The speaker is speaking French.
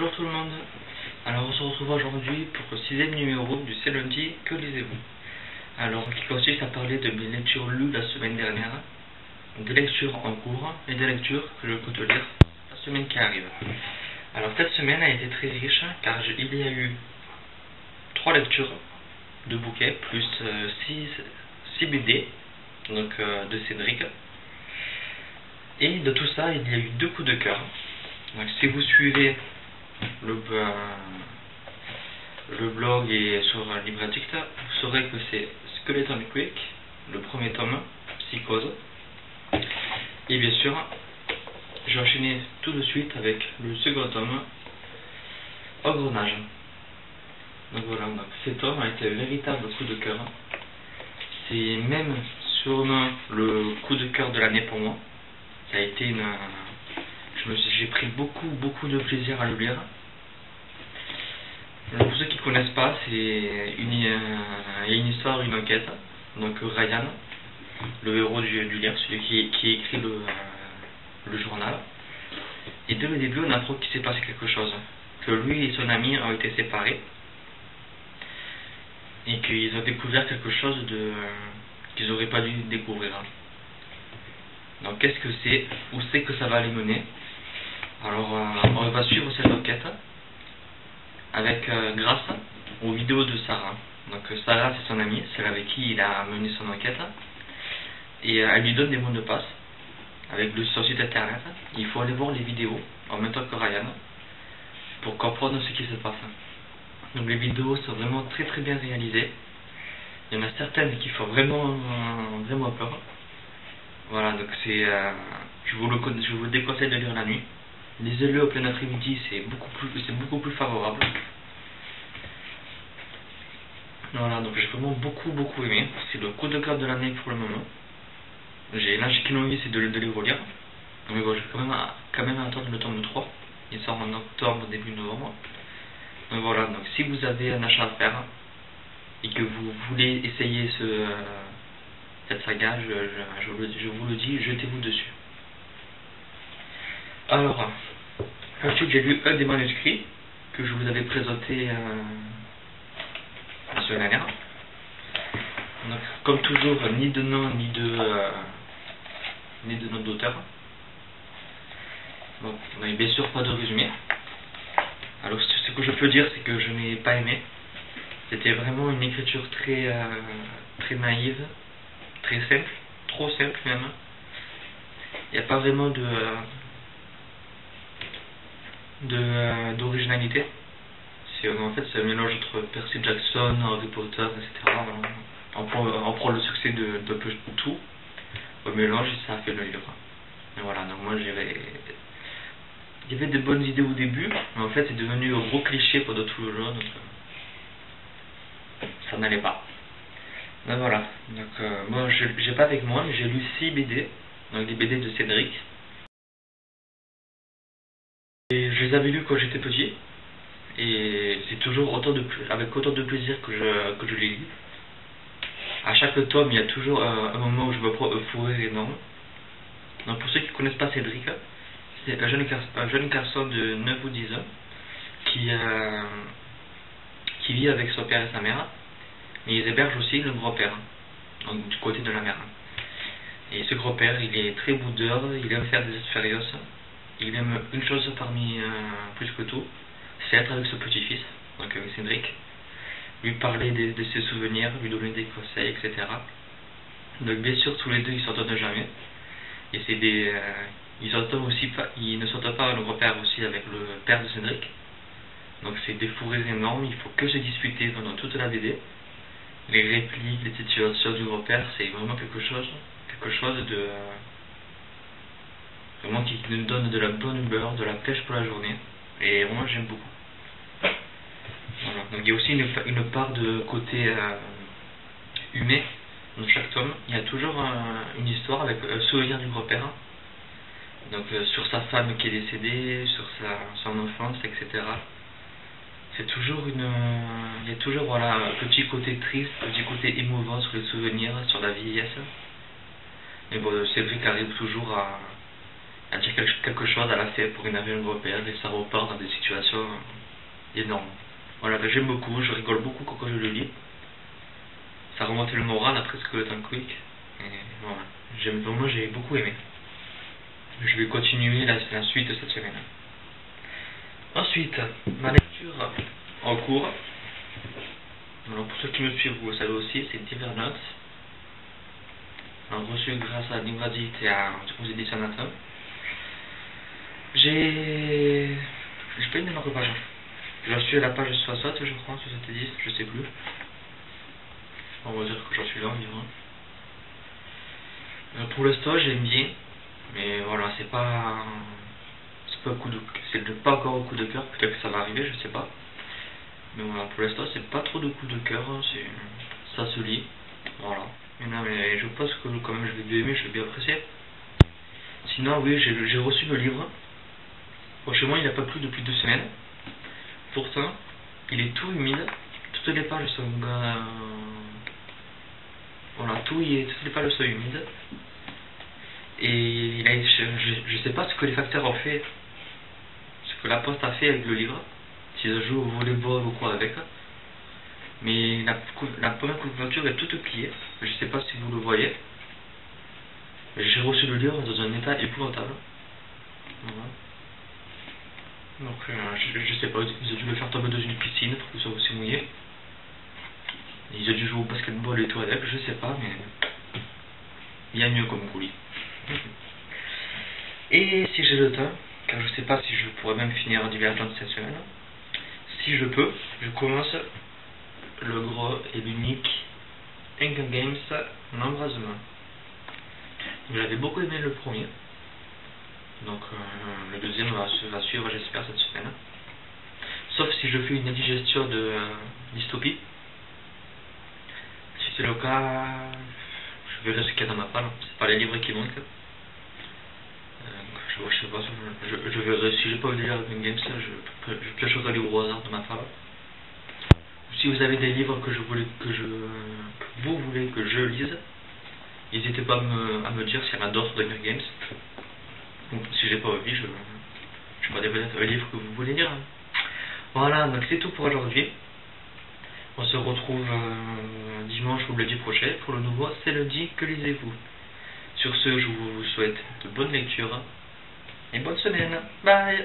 Bonjour tout le monde. Alors on se retrouve aujourd'hui pour le 6e numéro du C'est lundi, que lisez-vous? Alors qui consiste à parler de mes lectures lues la semaine dernière, des lectures en cours et des lectures que je compte lire la semaine qui arrive. Alors cette semaine a été très riche car il y a eu 3 lectures de bouquets plus 6 BD donc de Cédric. Et de tout ça, il y a eu 2 coups de cœur. Donc, si vous suivez le blog et sur LibreAddict, vous saurez que c'est Skeleton Creek, le premier tome, Psychose. Et bien sûr, j'ai enchaîné tout de suite avec le second tome, Engrenage. Donc voilà, donc cet tome a été un véritable coup de cœur. C'est même sûrement le coup de cœur de l'année pour moi. Ça a été j'ai pris beaucoup de plaisir à le lire. Alors, pour ceux qui ne connaissent pas, c'est une histoire, une enquête. Donc Ryan, le héros du livre, celui qui écrit le journal. Et dès le début, on apprend qu'il s'est passé quelque chose. Que lui et son ami ont été séparés. Et qu'ils ont découvert quelque chose qu'ils n'auraient pas dû découvrir. Donc qu'est-ce que c'est? Où c'est que ça va les mener? Alors on va suivre cette enquête grâce aux vidéos de Sarah. Donc Sarah, c'est son amie, celle avec qui il a mené son enquête. Et elle lui donne des mots de passe avec son site internet. Il faut aller voir les vidéos en même temps que Ryan pour comprendre ce qui se passe. Donc les vidéos sont vraiment très bien réalisées. Il y en a certaines qui font vraiment peur. Voilà, donc je vous le déconseille de lire la nuit. Lisez-le au plein après-midi, c'est beaucoup plus favorable. Voilà, donc j'ai vraiment beaucoup aimé. C'est le coup de cœur de l'année pour le moment. J'ai qu'une envie, c'est de les relire. Mais bon, je vais quand même attendre le tome 3. Il sort en octobre, début novembre. Donc voilà, donc si vous avez un achat à faire et que vous voulez essayer cette saga, je vous le dis, jetez-vous dessus. Alors, ensuite j'ai lu un des manuscrits que je vous avais présenté la semaine dernière. Donc, comme toujours, ni de nom ni de nom d'auteur. Bon, on n'avait bien sûr pas de résumé. Alors ce que je peux dire, c'est que je n'ai pas aimé. C'était vraiment une écriture très naïve, très simple, trop simple même. Il n'y a pas vraiment d'originalité. En fait, c'est un mélange entre Percy Jackson, Harry Potter, etc. On prend le succès d'un peu tout au mélange et ça a fait le livre. Et voilà, donc moi il y avait de bonnes idées au début, mais en fait c'est devenu un gros cliché pendant tout le long, donc ça n'allait pas. Donc voilà, donc moi j'ai pas avec moi, mais j'ai lu 6 BD, donc des BD de Cédric. Et je les avais lus quand j'étais petit, et c'est toujours avec autant de plaisir que je les lis. À chaque tome, il y a toujours un moment où je me prends un fou rire énorme. Donc pour ceux qui ne connaissent pas Cédric, c'est un jeune garçon de 9 ou 10 ans qui vit avec son père et sa mère, mais ils hébergent aussi le grand-père, donc du côté de la mère. Et ce grand-père, il est très boudeur, il aime faire des expériences, il aime une chose parmi plus que tout, c'est être avec ce petit-fils, donc avec Cédric, lui parler de ses souvenirs, lui donner des conseils, etc. Donc bien sûr, tous les deux, ils s'entendent jamais. Et ils ne s'entendent pas le grand-père aussi avec le père de Cédric. Donc c'est des fous rires énormes, il faut que se disputer pendant toute la BD. Les répliques, les situations du grand-père, c'est vraiment quelque chose de vraiment qui nous donne de la bonne humeur, de la pêche pour la journée. Et moi j'aime beaucoup. Voilà. Donc il y a aussi une part de côté humain dans chaque tome. Il y a toujours une histoire avec un souvenir du grand-père. Donc sur sa femme qui est décédée, sur son enfance, etc. C'est toujours il y a toujours voilà, un petit côté triste, un petit côté émouvant sur les souvenirs, sur la vieillesse. Mais bon, Cédric arrive toujours à dire quelque chose à la fête pour énerver un repère et ça repart dans des situations énormes. Voilà, ben, j'aime beaucoup, je rigole beaucoup quand je le lis. Ça remonte le moral après ce que le temps quick. Et voilà, moi j'ai beaucoup aimé. Je vais continuer la suite de cette semaine. Ensuite, ma lecture en cours. Alors pour ceux qui me suivent, vous savez aussi, c'est Divergence. Reçu grâce à Nimradit et aux éditions Nathan. Je peux une marque page. Je suis à la page 60, je crois, 70, je sais plus. On va dire que j'en suis là environ. Pour l'instant, j'aime bien, mais voilà, c'est pas pas encore au coup de cœur. Peut-être que ça va arriver, je sais pas. Mais voilà, pour l'instant, c'est pas trop de coup de cœur. Ça se lit, voilà. Mais je pense que quand même, je vais bien aimer, je vais bien apprécier. Sinon, oui, j'ai reçu le livre. Franchement, il n'a pas plu depuis 2 semaines. Pourtant, il est tout humide. Toutes les pages sont... voilà, toutes les pages sont humides. Et je sais pas ce que les facteurs ont fait, ce que la poste a fait avec le livre, s'ils ont joué au volleyball ou quoi avec. Mais la première couverture est toute pliée. Je sais pas si vous le voyez. J'ai reçu le livre dans un état épouvantable. Voilà. Donc je sais pas, ils ont dû le faire tomber dans une piscine pour que ça aussi mouillé. Ils ont dû jouer au basketball et tout avec, je sais pas, mais il y a mieux comme coulis. Et si j'ai le temps, car je sais pas si je pourrais même finir Divergence cette semaine, si je peux, je commence le gros et l'unique Hunger Games l'embrasement. J'avais beaucoup aimé le premier, donc le deuxième va suivre, j'espère, cette semaine. Sauf si je fais une indigestion de dystopie. Si c'est le cas, je verrai ce qu'il y a dans ma palle. C'est pas les livres qui manquent. Je sais pas, je verrai. Si j'ai pas envie de lire Hunger Games, je piocherai les livres au hasard de ma palle. Si vous avez des livres que vous voulez que je lise, n'hésitez pas à me dire s'il y en a d'autres de Hunger Games. Donc, si j'ai pas envie, je ferai peut-être un livre que vous voulez lire. Voilà, donc c'est tout pour aujourd'hui. On se retrouve dimanche ou lundi prochain pour le nouveau C'est lundi, que lisez-vous. Sur ce, je vous souhaite de bonnes lectures et bonne semaine. Bye.